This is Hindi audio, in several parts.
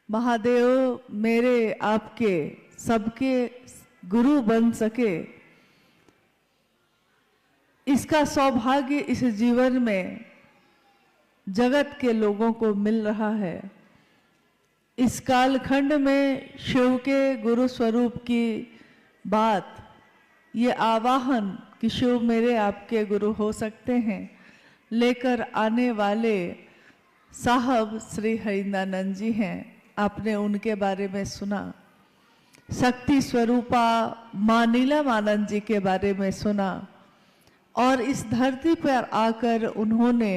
महादेव मेरे आपके सबके गुरु बन सके, इसका सौभाग्य इस जीवन में जगत के लोगों को मिल रहा है। इस कालखंड में शिव के गुरु स्वरूप की बात, ये आवाहन कि शिव मेरे आपके गुरु हो सकते हैं, लेकर आने वाले साहब श्री हरिनानंद जी हैं। आपने उनके बारे में सुना। शक्ति स्वरूपा मां नीलमानंद जी के बारे में सुना और इस धरती पर आकर उन्होंने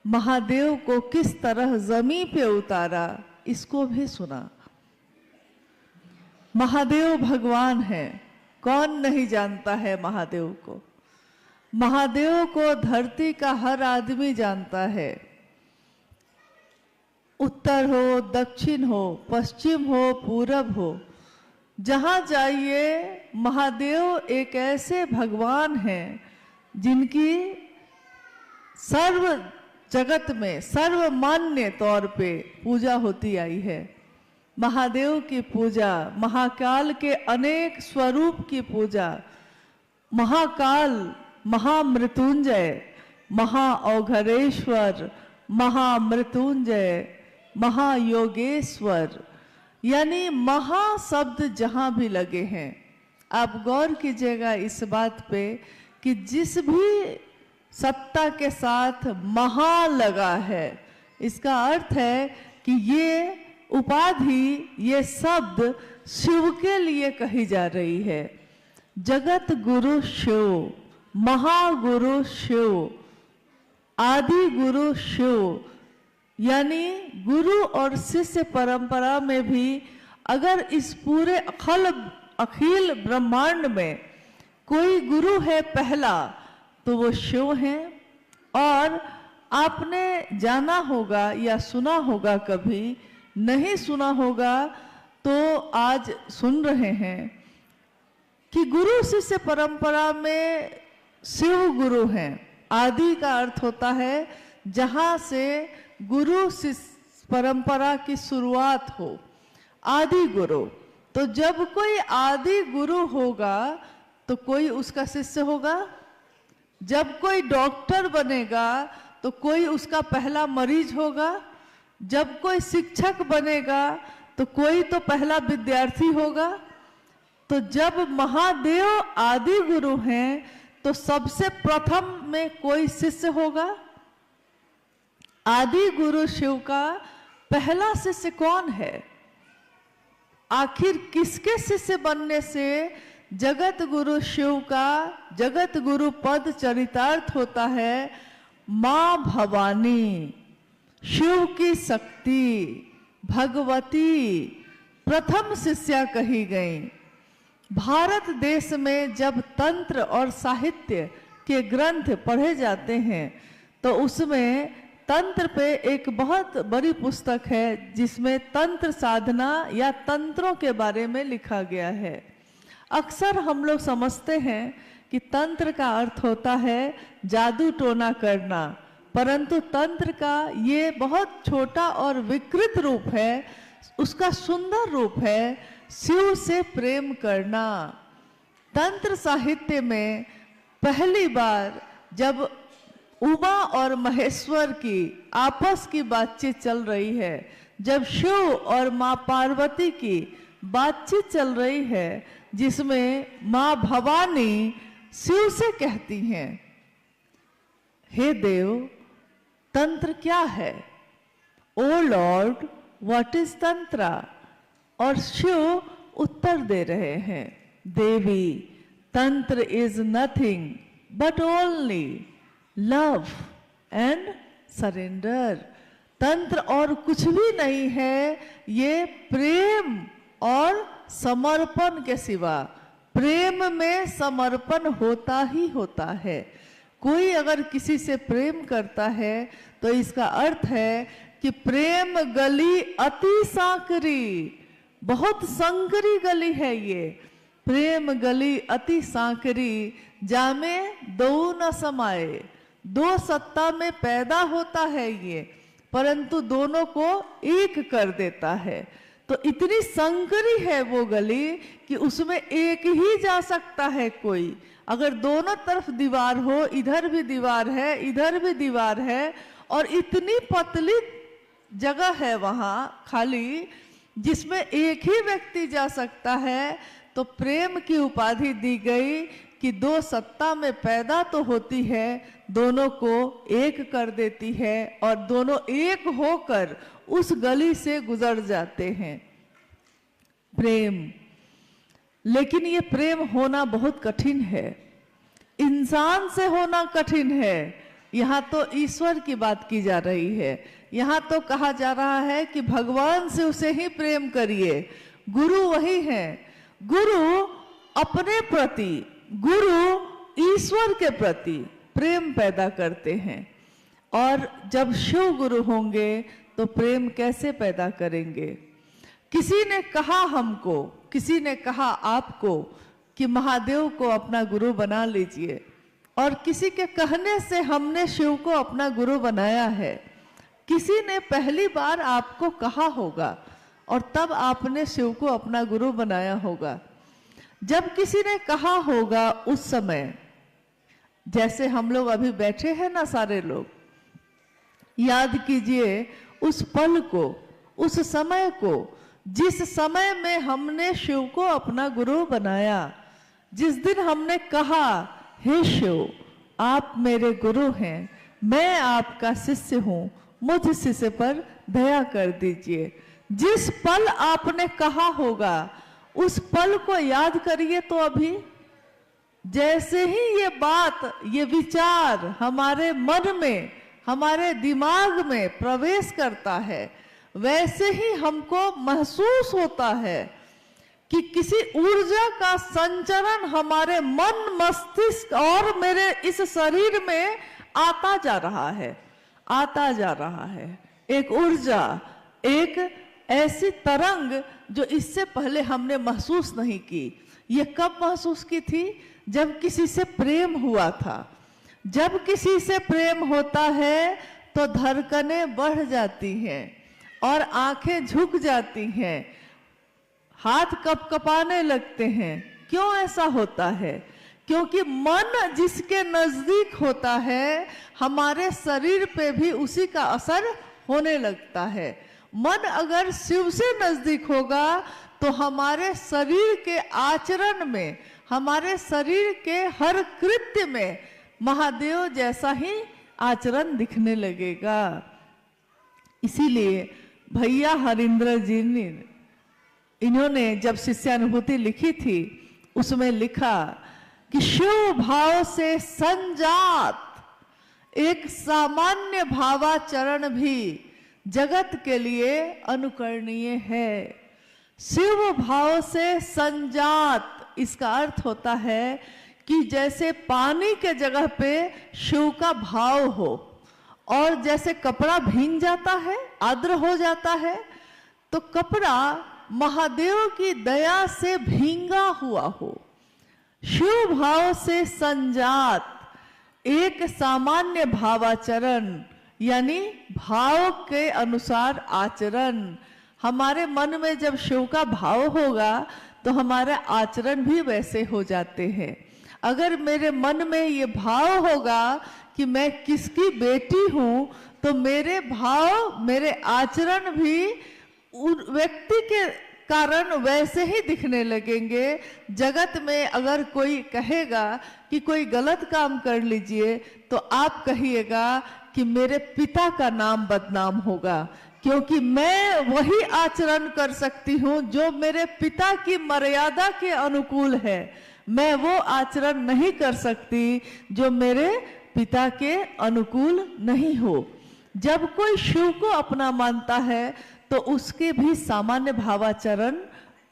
महादेव को किस तरह जमीन पे उतारा, इसको भी सुना। महादेव भगवान है, कौन नहीं जानता है महादेव को। महादेव को धरती का हर आदमी जानता है। उत्तर हो, दक्षिण हो, पश्चिम हो, पूरब हो, जहां जाइए महादेव एक ऐसे भगवान हैं जिनकी सर्व जगत में सर्वमान्य तौर पे पूजा होती आई है। महादेव की पूजा, महाकाल के अनेक स्वरूप की पूजा, महाकाल, महामृत्युंजय, महाऔघरेश्वर, महामृत्युंजय, महायोगेश्वर, यानी महा शब्द जहां भी लगे हैं, आप गौर कीजिएगा इस बात पे कि जिस भी सत्ता के साथ महा लगा है, इसका अर्थ है कि ये उपाधि, ये शब्द शिव के लिए कही जा रही है। जगत गुरु शिव, महागुरु शिव, आदि गुरु शिव, यानी गुरु और शिष्य परंपरा में भी अगर इस पूरे अखिल ब्रह्मांड में कोई गुरु है पहला, तो वो शिव हैं। और आपने जाना होगा या सुना होगा, कभी नहीं सुना होगा तो आज सुन रहे हैं कि गुरु शिष्य परंपरा में शिव गुरु हैं। आदि का अर्थ होता है जहां से गुरु शिष्य परंपरा की शुरुआत हो, आदि गुरु। तो जब कोई आदि गुरु होगा तो कोई उसका शिष्य होगा। जब कोई डॉक्टर बनेगा तो कोई उसका पहला मरीज होगा। जब कोई शिक्षक बनेगा तो कोई तो पहला विद्यार्थी होगा। तो जब महादेव आदि गुरु हैं तो सबसे प्रथम में कोई शिष्य होगा। आदि गुरु शिव का पहला शिष्य कौन है? आखिर किसके शिष्य बनने से जगत गुरु शिव का जगत गुरु पद चरितार्थ होता है? मां भवानी, शिव की शक्ति, भगवती प्रथम शिष्या कही गई। भारत देश में जब तंत्र और साहित्य के ग्रंथ पढ़े जाते हैं तो उसमें तंत्र पे एक बहुत बड़ी पुस्तक है जिसमें तंत्र साधना या तंत्रों के बारे में लिखा गया है। अक्सर हम लोग समझते हैं कि तंत्र का अर्थ होता है जादू टोना करना, परंतु तंत्र का ये बहुत छोटा और विकृत रूप है। उसका सुंदर रूप है शिव से प्रेम करना। तंत्र साहित्य में पहली बार जब उमा और महेश्वर की आपस की बातचीत चल रही है, जब शिव और मां पार्वती की बातचीत चल रही है, जिसमें मां भवानी शिव से कहती हैं, हे देव, तंत्र क्या है? ओ लॉर्ड, व्हाट इज तंत्रा? और शिव उत्तर दे रहे हैं, देवी, तंत्र is nothing but only love and surrender. तंत्र और कुछ भी नहीं है, ये प्रेम और समर्पण के सिवा। प्रेम में समर्पण होता ही होता है। कोई अगर किसी से प्रेम करता है तो इसका अर्थ है कि प्रेम गली अति सांकरी, बहुत संकरी गली है ये। प्रेम गली अति सांकरी, जामे दो न समाये। दो सत्ता में पैदा होता है ये परंतु दोनों को एक कर देता है। तो इतनी संकरी है वो गली कि उसमें एक ही जा सकता है कोई। अगर दोनों तरफ दीवार हो, इधर भी दीवार है, इधर भी दीवार है, और इतनी पतली जगह है वहां खाली, जिसमें एक ही व्यक्ति जा सकता है, तो प्रेम की उपाधि दी गई कि दो सत्ता में पैदा तो होती है, दोनों को एक कर देती है और दोनों एक होकर उस गली से गुजर जाते हैं। प्रेम, लेकिन ये प्रेम होना बहुत कठिन है। इंसान से होना कठिन है। यहाँ तो ईश्वर की बात की जा रही है। यहाँ तो कहा जा रहा है कि भगवान से उसे ही प्रेम करिए। गुरु वही है। गुरु अपने प्रति, गुरु ईश्वर के प्रति प्रेम पैदा करते हैं। और जब शिव गुरु होंगे तो प्रेम कैसे पैदा करेंगे? किसी ने कहा हमको, किसी ने कहा आपको कि महादेव को अपना गुरु बना लीजिए, और किसी के कहने से हमने शिव को अपना गुरु बनाया है। किसी ने पहली बार आपको कहा होगा और तब आपने शिव को अपना गुरु बनाया होगा। जब किसी ने कहा होगा उस समय, जैसे हम लोग अभी बैठे हैं ना सारे लोग, याद कीजिए उस पल को, उस समय को, जिस समय में हमने शिव को अपना गुरु बनाया। जिस दिन हमने कहा, हे शिव आप मेरे गुरु हैं, मैं आपका शिष्य हूं, मुझ शिष्य पर दया कर दीजिए। जिस पल आपने कहा होगा उस पल को याद करिए। तो अभी जैसे ही ये बात, ये विचार हमारे मन में, हमारे दिमाग में प्रवेश करता है, वैसे ही हमको महसूस होता है कि किसी ऊर्जा का संचरण हमारे मन, मस्तिष्क और मेरे इस शरीर में आता जा रहा है, आता जा रहा है। एक ऊर्जा, एक ऐसी तरंग जो इससे पहले हमने महसूस नहीं की। ये कब महसूस की थी? जब किसी से प्रेम हुआ था। जब किसी से प्रेम होता है तो धड़कनें बढ़ जाती हैं और आंखें झुक जाती हैं, हाथ कपकपाने लगते हैं। क्यों ऐसा होता है? क्योंकि मन जिसके नजदीक होता है, हमारे शरीर पे भी उसी का असर होने लगता है। मन अगर शिव से नजदीक होगा तो हमारे शरीर के आचरण में, हमारे शरीर के हर कृत्य में महादेव जैसा ही आचरण दिखने लगेगा। इसीलिए भैया हरिंद्र जी ने, इन्होंने जब शिष्यानुभूति लिखी थी उसमें लिखा कि शिव भाव से संजात एक सामान्य भावाचरण भी जगत के लिए अनुकरणीय है। शिव भाव से संजात, इसका अर्थ होता है कि जैसे पानी के जगह पे शिव का भाव हो, और जैसे कपड़ा भीग जाता है, आर्द्र हो जाता है, तो कपड़ा महादेव की दया से भींगा हुआ हो। शिव भाव से संजात एक सामान्य भावाचरण, यानी भाव के अनुसार आचरण। हमारे मन में जब शिव का भाव होगा तो हमारा आचरण भी वैसे हो जाते हैं। अगर मेरे मन में ये भाव होगा कि मैं किसकी बेटी हूं, तो मेरे भाव, मेरे आचरण भी उन व्यक्ति के कारण वैसे ही दिखने लगेंगे। जगत में अगर कोई कहेगा कि कोई गलत काम कर लीजिए, तो आप कहिएगा कि मेरे पिता का नाम बदनाम होगा, क्योंकि मैं वही आचरण कर सकती हूँ जो मेरे पिता की मर्यादा के अनुकूल है। मैं वो आचरण नहीं कर सकती जो मेरे पिता के अनुकूल नहीं हो। जब कोई शिव को अपना मानता है तो उसके भी सामान्य भावाचरण,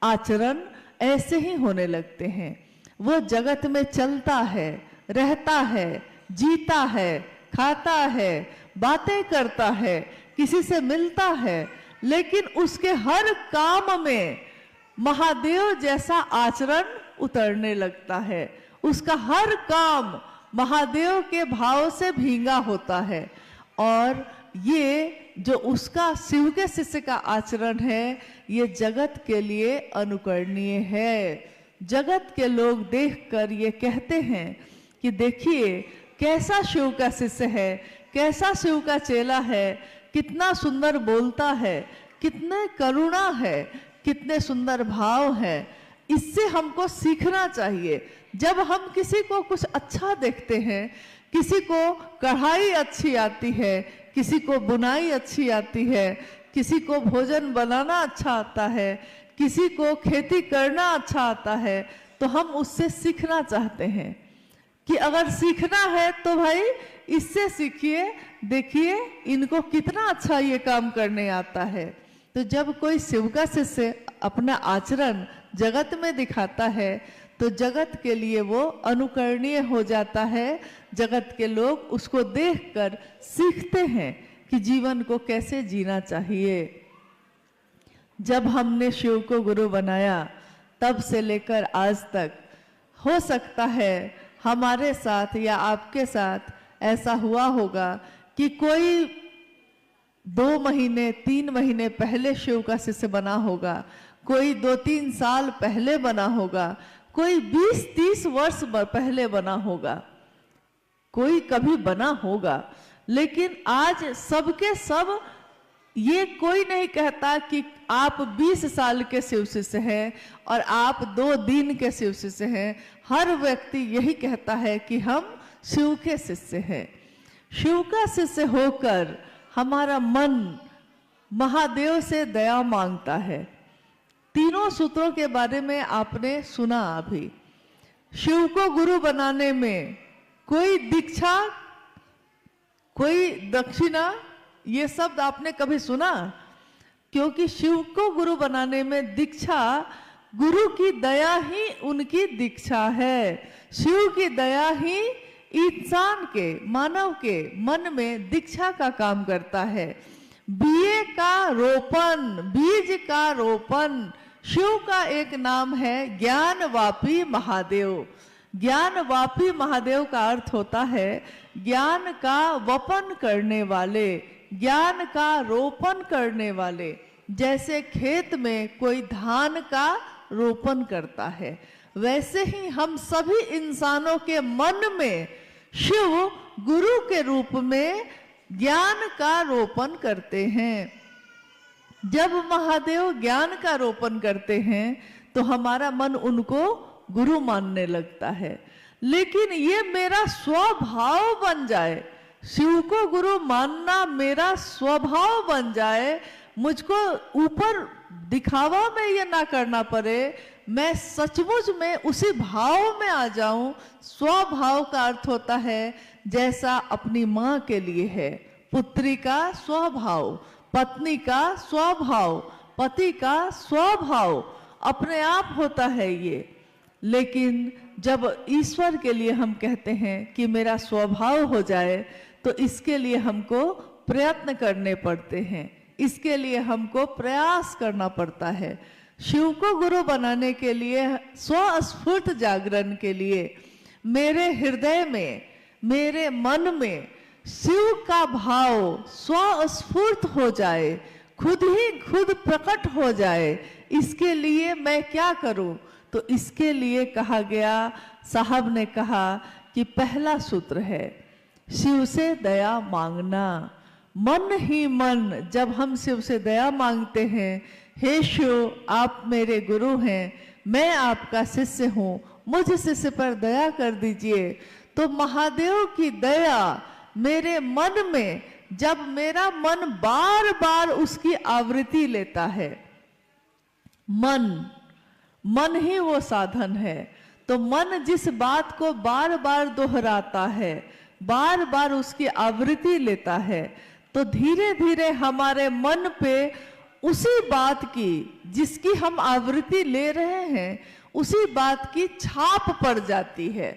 आचरण ऐसे ही होने लगते हैं। वो जगत में चलता है, रहता है, जीता है, खाता है, बातें करता है, किसी से मिलता है, लेकिन उसके हर काम में महादेव जैसा आचरण उतरने लगता है। उसका हर काम महादेव के भाव से भींगा होता है। और ये जो उसका शिव के शिष्य का आचरण है ये जगत के लिए अनुकरणीय है। जगत के लोग देखकर ये कहते हैं कि देखिए कैसा शिव का शिष्य है, कैसा शिव का चेला है, कितना सुंदर बोलता है, कितने करुणा है, कितने सुंदर भाव है। इससे हमको सीखना चाहिए। जब हम किसी को कुछ अच्छा देखते हैं, किसी को कढ़ाई अच्छी आती है, किसी को बुनाई अच्छी आती है, किसी को भोजन बनाना अच्छा आता है, किसी को खेती करना अच्छा आता है, तो हम उससे सीखना चाहते हैं कि अगर सीखना है तो भाई इससे सीखिए, देखिए इनको कितना अच्छा ये काम करने आता है। तो जब कोई शिव का शिष्य अपना आचरण जगत में दिखाता है तो जगत के लिए वो अनुकरणीय हो जाता है। जगत के लोग उसको देखकर सीखते हैं कि जीवन को कैसे जीना चाहिए। जब हमने शिव को गुरु बनाया तब से लेकर आज तक हो सकता है हमारे साथ या आपके साथ ऐसा हुआ होगा कि कोई 2 महीने 3 महीने पहले शिव का शिष्य बना होगा, कोई 2-3 साल पहले बना होगा, कोई 20-30 वर्ष पहले बना होगा, कोई कभी बना होगा। लेकिन आज सबके सब ये कोई नहीं कहता कि आप 20 साल के शिव शिष्य हैं और आप 2 दिन के शिव शिष्य हैं। हर व्यक्ति यही कहता है कि हम शिव के शिष्य हैं। शिव का शिष्य होकर हमारा मन महादेव से दया मांगता है। तीनों सूत्रों के बारे में आपने सुना। अभी शिव को गुरु बनाने में कोई दीक्षा, कोई दक्षिणा, ये शब्द आपने कभी सुना? क्योंकि शिव को गुरु बनाने में दीक्षा, गुरु की दया ही उनकी दीक्षा है। शिव की दया ही इंसान के, मानव के मन में दीक्षा का काम करता है। बीए का रोपण, बीज का रोपण, शिव का एक नाम है ज्ञानवापी महादेव। ज्ञानवापी महादेव का अर्थ होता है ज्ञान का वपन करने वाले, ज्ञान का रोपण करने वाले। जैसे खेत में कोई धान का रोपण करता है, वैसे ही हम सभी इंसानों के मन में शिव गुरु के रूप में ज्ञान का रोपण करते हैं। जब महादेव ज्ञान का रोपण करते हैं तो हमारा मन उनको गुरु मानने लगता है। लेकिन ये मेरा स्वभाव बन जाए, शिव को गुरु मानना मेरा स्वभाव बन जाए, मुझको ऊपर दिखावा में ये ना करना पड़े, मैं सचमुच में उसी भाव में आ जाऊं। स्वभाव का अर्थ होता है जैसा अपनी माँ के लिए है, पुत्री का स्वभाव, पत्नी का स्वभाव, पति का स्वभाव अपने आप होता है ये। लेकिन जब ईश्वर के लिए हम कहते हैं कि मेरा स्वभाव हो जाए, तो इसके लिए हमको प्रयत्न करने पड़ते हैं, इसके लिए हमको प्रयास करना पड़ता है। शिव को गुरु बनाने के लिए, स्वस्फूर्त जागरण के लिए मेरे हृदय में, मेरे मन में शिव का भाव स्वस्फूर्त हो जाए, खुद ही खुद प्रकट हो जाए। इसके लिए मैं क्या करूं? तो इसके लिए कहा गया, साहब ने कहा कि पहला सूत्र है शिव से दया मांगना। मन ही मन जब हम शिव से दया मांगते हैं, हे शिव आप मेरे गुरु हैं, मैं आपका शिष्य हूँ, मुझ शिष्य पर दया कर दीजिए, तो महादेव की दया मेरे मन में, जब मेरा मन बार बार उसकी आवृत्ति लेता है, मन ही वो साधन है, तो मन जिस बात को बार बार दोहराता है, बार बार उसकी आवृत्ति लेता है, तो धीरे धीरे हमारे मन पे उसी बात की, जिसकी हम आवृत्ति ले रहे हैं, उसी बात की छाप पड़ जाती है।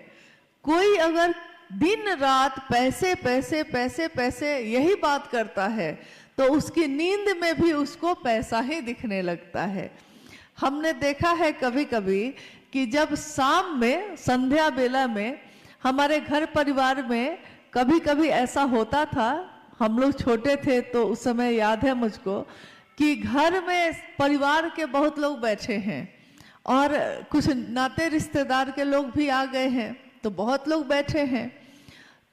कोई अगर दिन रात पैसे पैसे पैसे पैसे यही बात करता है, तो उसकी नींद में भी उसको पैसा ही दिखने लगता है। हमने देखा है कभी कभी कि जब शाम में, संध्या बेला में हमारे घर परिवार में कभी कभी ऐसा होता था, हम लोग छोटे थे तो उस समय याद है मुझको कि घर में परिवार के बहुत लोग बैठे हैं और कुछ नाते रिश्तेदार के लोग भी आ गए हैं, तो बहुत लोग बैठे हैं।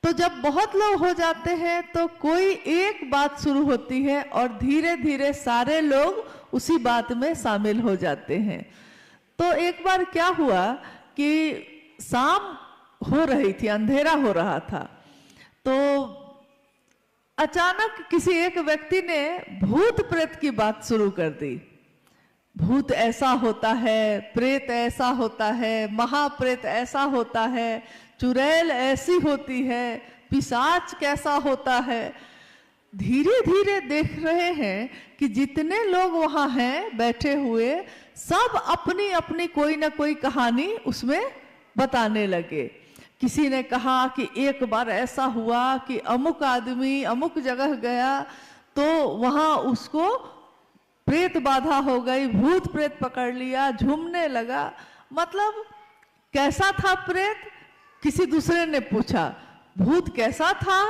तो जब बहुत लोग हो जाते हैं तो कोई एक बात शुरू होती है और धीरे धीरे सारे लोग उसी बात में शामिल हो जाते हैं। तो एक बार क्या हुआ कि शाम हो रही थी, अंधेरा हो रहा था, तो अचानक किसी एक व्यक्ति ने भूत प्रेत की बात शुरू कर दी। भूत ऐसा होता है, प्रेत ऐसा होता है, महाप्रेत ऐसा होता है, चुड़ैल ऐसी होती है, पिशाच कैसा होता है। धीरे धीरे देख रहे हैं कि जितने लोग वहां हैं बैठे हुए, सब अपनी अपनी कोई ना कोई कहानी उसमें बताने लगे। किसी ने कहा कि एक बार ऐसा हुआ कि अमुक आदमी अमुक जगह गया तो वहां उसको प्रेत बाधा हो गई, भूत प्रेत पकड़ लिया, झूमने लगा। मतलब कैसा था प्रेत? किसी दूसरे ने पूछा भूत कैसा था?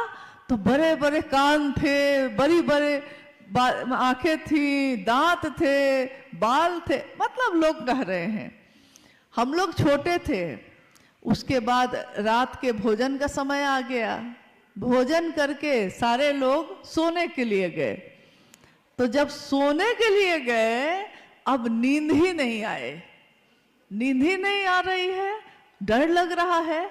तो बड़े बड़े कान थे, बड़ी बड़े आंखें थी, दांत थे, बाल थे। मतलब लोग कह रहे हैं। हम लोग छोटे थे। उसके बाद रात के भोजन का समय आ गया। भोजन करके सारे लोग सोने के लिए गए। तो जब सोने के लिए गए, अब नींद ही नहीं आए, नींद ही नहीं आ रही है, डर लग रहा है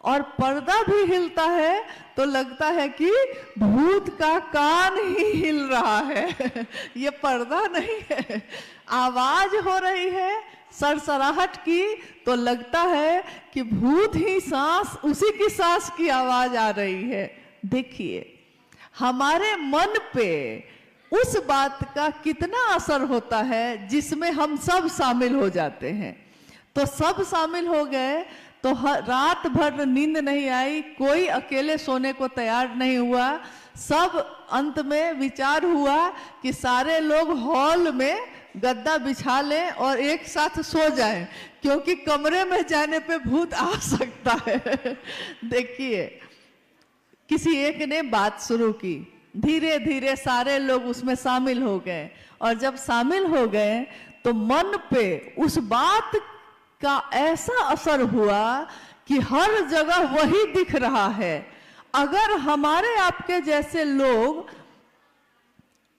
और पर्दा भी हिलता है तो लगता है कि भूत का कान ही हिल रहा है ये पर्दा नहीं है। आवाज हो रही है सरसराहट की तो लगता है कि भूत ही सांस, उसी की सांस की आवाज आ रही है। देखिए हमारे मन पे उस बात का कितना असर होता है जिसमें हम सब शामिल हो जाते हैं। तो सब शामिल हो गए तो रात भर नींद नहीं आई, कोई अकेले सोने को तैयार नहीं हुआ। सब अंत में विचार हुआ कि सारे लोग हॉल में गद्दा बिछा लें और एक साथ सो जाएं, क्योंकि कमरे में जाने पे भूत आ सकता है। देखिए किसी एक ने बात शुरू की, धीरे धीरे सारे लोग उसमें शामिल हो गए और जब शामिल हो गए तो मन पे उस बात का ऐसा असर हुआ कि हर जगह वही दिख रहा है। अगर हमारे आपके जैसे लोग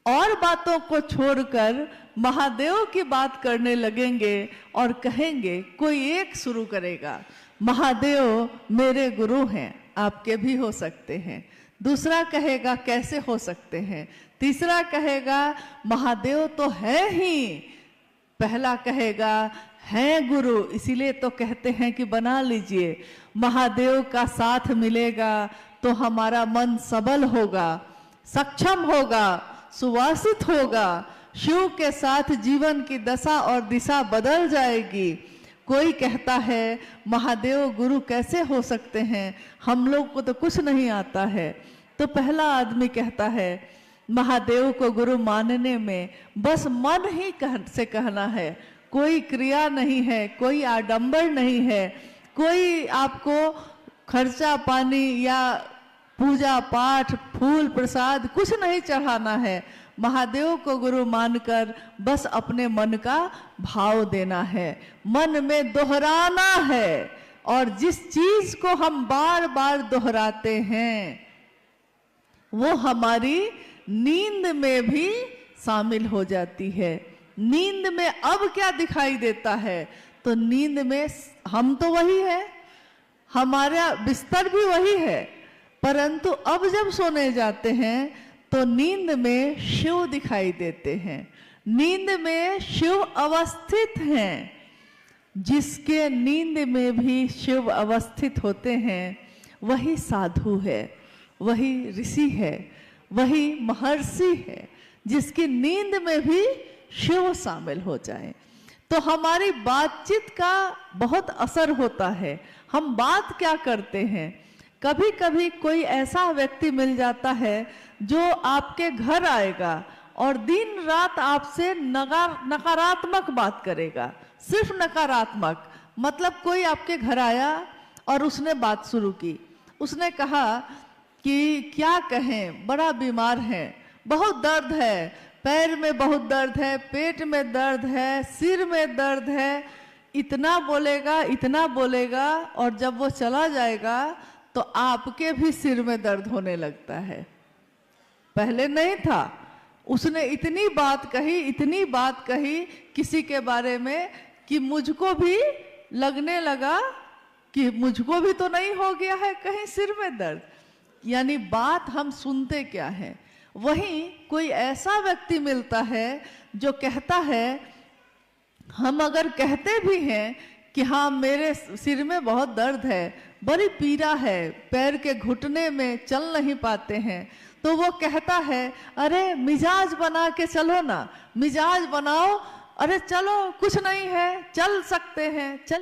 और बातों को छोड़कर महादेव की बात करने लगेंगे और कहेंगे, कोई एक शुरू करेगा महादेव मेरे गुरु हैं, आपके भी हो सकते हैं। दूसरा कहेगा कैसे हो सकते हैं। तीसरा कहेगा महादेव तो है ही। पहला कहेगा है गुरु, इसीलिए तो कहते हैं कि बना लीजिए, महादेव का साथ मिलेगा तो हमारा मन सबल होगा, सक्षम होगा, सुवासित होगा। शिव के साथ जीवन की दशा और दिशा बदल जाएगी। कोई कहता है महादेव गुरु कैसे हो सकते हैं, हम लोग को तो कुछ नहीं आता है। तो पहला आदमी कहता है महादेव को गुरु मानने में बस मन ही से कहना है, कोई क्रिया नहीं है, कोई आडंबर नहीं है, कोई आपको खर्चा पानी या पूजा पाठ फूल प्रसाद कुछ नहीं चढ़ाना है। महादेव को गुरु मानकर बस अपने मन का भाव देना है, मन में दोहराना है। और जिस चीज को हम बार बार दोहराते हैं वो हमारी नींद में भी शामिल हो जाती है। नींद में अब क्या दिखाई देता है? तो नींद में हम तो वही है, हमारा बिस्तर भी वही है, परंतु अब जब सोने जाते हैं तो नींद में शिव दिखाई देते हैं। नींद में शिव अवस्थित हैं। जिसके नींद में भी शिव अवस्थित होते हैं वही साधु है, वही ऋषि है, वही महर्षि है, जिसकी नींद में भी शिव शामिल हो जाए। तो हमारी बातचीत का बहुत असर होता है। हम बात क्या करते हैं? कभी कभी कोई ऐसा व्यक्ति मिल जाता है जो आपके घर आएगा और दिन रात आपसे नकारात्मक बात करेगा, सिर्फ नकारात्मक। मतलब कोई आपके घर आया और उसने बात शुरू की, उसने कहा कि क्या कहें, बड़ा बीमार है, बहुत दर्द है, पैर में बहुत दर्द है, पेट में दर्द है, सिर में दर्द है, इतना बोलेगा इतना बोलेगा, और जब वो चला जाएगा तो आपके भी सिर में दर्द होने लगता है। पहले नहीं था। उसने इतनी बात कही, इतनी बात कही किसी के बारे में कि मुझको भी लगने लगा कि मुझको भी तो नहीं हो गया है कहीं सिर में दर्द। यानी बात हम सुनते क्या है। वहीं कोई ऐसा व्यक्ति मिलता है जो कहता है, हम अगर कहते भी हैं कि हाँ मेरे सिर में बहुत दर्द है, बड़ी पीड़ा है, पैर के घुटने में चल नहीं पाते हैं, तो वो कहता है अरे मिजाज बना के चलो ना, मिजाज बनाओ, अरे चलो कुछ नहीं है, चल सकते हैं, चल